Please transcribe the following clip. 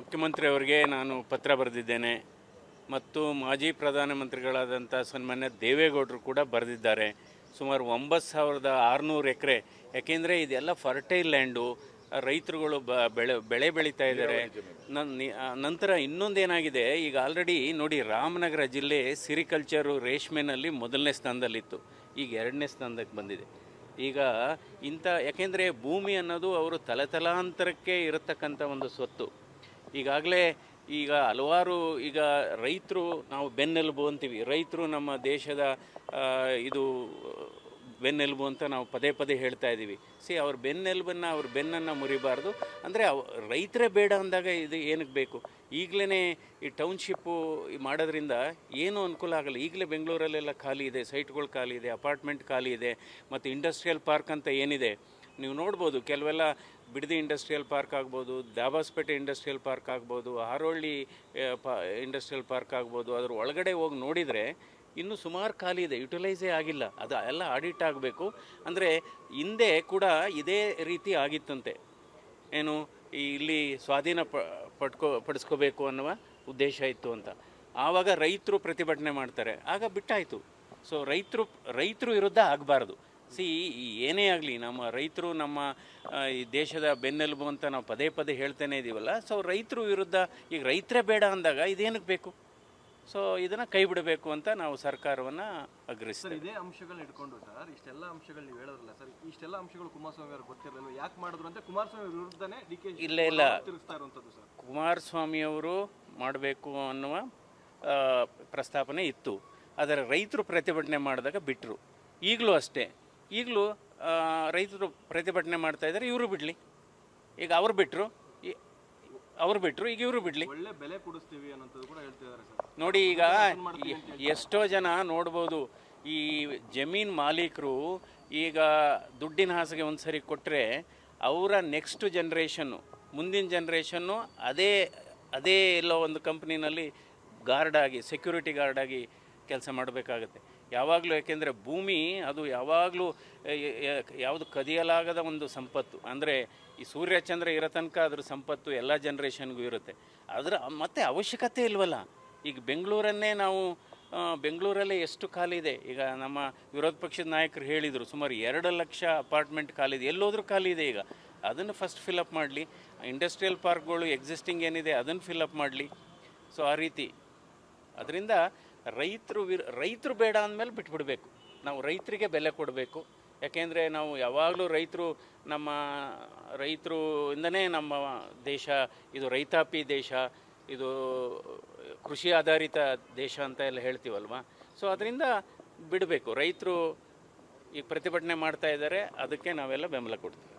ಮುಖ್ಯಮಂತ್ರಿಯವರಿಗೆ ನಾನು ಪತ್ರ ಬರೆದಿದ್ದೇನೆ ಮತ್ತು ಮಾಜಿ ಪ್ರಧಾನಮಂತ್ರಿಗಳಾದಂಥ ಸನ್ಮಾನ್ಯ ದೇವೇಗೌಡರು ಕೂಡ ಬರೆದಿದ್ದಾರೆ. ಸುಮಾರು 9,600 ಎಕರೆ, ಯಾಕೆಂದರೆ ಇದೆಲ್ಲ ಫರ್ಟೈಲ್ ಲ್ಯಾಂಡು, ರೈತರುಗಳು ಬೆಳೆ ಬೆಳೀತಾ ಇದ್ದಾರೆ. ನಂತರ ಇನ್ನೊಂದೇನಾಗಿದೆ, ಈಗ ಆಲ್ರೆಡಿ ನೋಡಿ, ರಾಮನಗರ ಜಿಲ್ಲೆ ಸಿರಿಕಲ್ಚರು ರೇಷ್ಮೆನಲ್ಲಿ ಮೊದಲನೇ ಸ್ಥಾನದಲ್ಲಿತ್ತು, ಈಗ 2ನೇ ಸ್ಥಾನಕ್ಕೆ ಬಂದಿದೆ. ಈಗ ಯಾಕೆಂದರೆ ಭೂಮಿ ಅನ್ನೋದು ಅವರು ತಲೆತಲಾಂತರಕ್ಕೆ ಇರತಕ್ಕಂಥ ಒಂದು ಸ್ವತ್ತು. ಈಗಾಗಲೇ ಹಲವಾರು ರೈತರು, ನಾವು ಬೆನ್ನೆಲುಬು ಅಂತೀವಿ, ರೈತರು ನಮ್ಮ ದೇಶದ ಇದು ಬೆನ್ನೆಲುಬು ಅಂತ ನಾವು ಪದೇ ಪದೇ ಹೇಳ್ತಾ ಇದ್ದೀವಿ. ಅವ್ರ ಬೆನ್ನನ್ನು ಮುರಿಬಾರ್ದು. ಅಂದರೆ ರೈತರೇ ಬೇಡ ಅಂದಾಗ ಇದು ಏನಕ್ಕೆ ಬೇಕು? ಈಗಲೇ ಈ ಟೌನ್ಶಿಪ್ಪು ಮಾಡೋದ್ರಿಂದ ಏನೂ ಅನುಕೂಲ ಆಗಲ್ಲ. ಈಗಲೇ ಬೆಂಗಳೂರಲ್ಲೆಲ್ಲ ಖಾಲಿ ಇದೆ, ಸೈಟ್ಗಳು ಖಾಲಿ ಇದೆ, ಅಪಾರ್ಟ್ಮೆಂಟ್ ಖಾಲಿ ಇದೆ, ಮತ್ತು ಇಂಡಸ್ಟ್ರಿಯಲ್ ಪಾರ್ಕ್ ಅಂತ ಏನಿದೆ ನೀವು ನೋಡ್ಬೋದು. ಕೆಲವೆಲ್ಲ ಬಿಡದಿ ಇಂಡಸ್ಟ್ರಿಯಲ್ ಪಾರ್ಕ್ ಆಗ್ಬೋದು, ದಾಬಾಸ್ಪೇಟೆ ಇಂಡಸ್ಟ್ರಿಯಲ್ ಪಾರ್ಕ್ ಆಗ್ಬೋದು, ಹಾರೋಳ್ಳಿ ಇಂಡಸ್ಟ್ರಿಯಲ್ ಪಾರ್ಕ್ ಆಗ್ಬೋದು, ಅದ್ರ ಒಳಗಡೆ ಹೋಗಿ ನೋಡಿದರೆ ಇನ್ನೂ ಸುಮಾರು ಖಾಲಿ ಇದೆ, ಯುಟಿಲೈಸೇ ಆಗಿಲ್ಲ. ಅದು ಎಲ್ಲ ಆಡಿಟ್ ಆಗಬೇಕು. ಅಂದರೆ ಹಿಂದೆ ಕೂಡ ಇದೇ ರೀತಿ ಆಗಿತ್ತಂತೆ, ಏನು ಇಲ್ಲಿ ಸ್ವಾಧೀನ ಪಡಿಸ್ಕೋಬೇಕು ಅನ್ನುವ ಉದ್ದೇಶ ಇತ್ತು ಅಂತ. ಆವಾಗ ರೈತರು ಪ್ರತಿಭಟನೆ ಮಾಡ್ತಾರೆ, ಆಗ ಬಿಟ್ಟಾಯಿತು. ಸೊ ರೈತರು ವಿರುದ್ಧ ಆಗಬಾರ್ದು. ಏನೇ ಆಗಲಿ, ನಮ್ಮ ರೈತರು ನಮ್ಮ ಈ ದೇಶದ ಬೆನ್ನೆಲುಬು ಅಂತ ನಾವು ಪದೇ ಪದೇ ಹೇಳ್ತಾನೆ ಇದ್ದೀವಲ್ಲ. ಸೊ ರೈತರು ವಿರುದ್ಧ, ಈಗ ರೈತರೇ ಬೇಡ ಅಂದಾಗ ಇದೇನಕ್ಕೆ ಬೇಕು? ಸೊ ಇದನ್ನು ಕೈ ಬಿಡಬೇಕು ಅಂತ ನಾವು ಸರ್ಕಾರವನ್ನು ಆಗ್ರಹಿಸ್ತೀವಿ. ಇದೇ ಅಂಶಗಳನ್ನ ಇಟ್ಕೊಂಡು ಸರ್, ಇಷ್ಟೆಲ್ಲ ಅಂಶಗಳು ನೀವು ಹೇಳೋದ್ರಲ್ಲ ಸರ್, ಇಷ್ಟೆಲ್ಲ ಅಂಶಗಳು ಕುಮಾರಸ್ವಾಮಿ ಅವ್ರಿಗೆ ಗೊತ್ತಿರಲಿಲ್ಲ, ಯಾಕೆ ಮಾಡಿದ್ರು ಅಂತ ಕುಮಾರಸ್ವಾಮಿ ವಿರುದ್ಧನೇ ಇಲ್ಲ ತಿರುಗಿಸ್ತಾ ಇರುವಂಥದ್ದು ಸರ್. ಕುಮಾರಸ್ವಾಮಿಯವರು ಮಾಡಬೇಕು ಅನ್ನುವ ಪ್ರಸ್ತಾಪನೆ ಇತ್ತು, ಆದರೆ ರೈತರು ಪ್ರತಿಭಟನೆ ಮಾಡಿದಾಗ ಬಿಟ್ಟರು. ಈಗಲೂ ಅಷ್ಟೇ, ಈಗಲೂ ರೈತರು ಪ್ರತಿಭಟನೆ ಮಾಡ್ತಾ ಇದ್ದಾರೆ, ಇವರು ಬಿಡಲಿ. ಈಗ ಅವ್ರು ಬಿಟ್ಟರು, ಈಗ ಇವರು ಬಿಡಲಿ. ಒಳ್ಳೆ ಬೆಲೆ ಕೊಡಿಸ್ತೀವಿ ಅನ್ನೋದು ಕೂಡ ಹೇಳ್ತಿದ್ದಾರೆ ಸರ್. ನೋಡಿ, ಈಗ ಎಷ್ಟೋ ಜನ ನೋಡ್ಬೋದು, ಈ ಜಮೀನು ಮಾಲೀಕರು ಈಗ ದುಡ್ಡಿನ ಹಾಸಿಗೆ ಒಂದು ಸರಿ ಕೊಟ್ಟರೆ ಅವರ ನೆಕ್ಸ್ಟ್ ಜನ್ರೇಷನ್ನು, ಮುಂದಿನ ಜನ್ರೇಷನ್ನು ಅದೇ ಎಲ್ಲೋ ಒಂದು ಕಂಪ್ನಿನಲ್ಲಿ ಗಾರ್ಡಾಗಿ, ಸೆಕ್ಯೂರಿಟಿ ಗಾರ್ಡಾಗಿ ಕೆಲಸ ಮಾಡಬೇಕಾಗತ್ತೆ ಯಾವಾಗಲೂ. ಯಾಕೆಂದರೆ ಭೂಮಿ ಅದು ಯಾವಾಗಲೂ ಯಾವುದು ಕದಿಯಲಾಗದ ಒಂದು ಸಂಪತ್ತು. ಅಂದರೆ ಈ ಸೂರ್ಯಚಂದ್ರ ಇರೋ ತನಕ ಅದ್ರ ಸಂಪತ್ತು ಎಲ್ಲ ಜನ್ರೇಷನ್ಗೂ ಇರುತ್ತೆ. ಮತ್ತೆ ಅವಶ್ಯಕತೆ ಇಲ್ವಲ್ಲ. ಈಗ ಬೆಂಗಳೂರಲ್ಲೇ ಎಷ್ಟು ಖಾಲಿ ಇದೆ. ಈಗ ನಮ್ಮ ವಿರೋಧ ಪಕ್ಷದ ನಾಯಕರು ಹೇಳಿದರು, ಸುಮಾರು 2 ಲಕ್ಷ ಅಪಾರ್ಟ್ಮೆಂಟ್ ಖಾಲಿ ಇದೆ, ಎಲ್ಲೋದ್ರೂ ಖಾಲಿ ಇದೆ. ಈಗ ಅದನ್ನು ಫಸ್ಟ್ ಫಿಲಪ್ ಮಾಡಲಿ. ಇಂಡಸ್ಟ್ರಿಯಲ್ ಪಾರ್ಕ್ಗಳು ಎಕ್ಸಿಸ್ಟಿಂಗ್ ಏನಿದೆ ಅದನ್ನು ಫಿಲಪ್ ಮಾಡಲಿ. ಸೊ ಆ ರೀತಿ ಅದರಿಂದ ರೈತರು ಬೇಡ ಅಂದಮೇಲೆ ಬಿಟ್ಬಿಡಬೇಕು. ನಾವು ರೈತರಿಗೆ ಬೆಲೆ ಕೊಡಬೇಕು. ಯಾಕೆಂದರೆ ನಾವು ಯಾವಾಗಲೂ ರೈತರು ಇಂದನೇ ನಮ್ಮ ದೇಶ ಇದು ರೈತಾಪಿ ದೇಶ, ಇದು ಕೃಷಿ ಆಧಾರಿತ ದೇಶ ಅಂತ ಎಲ್ಲ ಹೇಳ್ತೀವಲ್ವ. ಸೊ ಅದರಿಂದ ಬಿಡಬೇಕು. ರೈತರು ಈಗ ಪ್ರತಿಭಟನೆ ಮಾಡ್ತಾ ಇದ್ದಾರೆ, ಅದಕ್ಕೆ ನಾವೆಲ್ಲ ಬೆಂಬಲ ಕೊಡ್ತೀವಿ.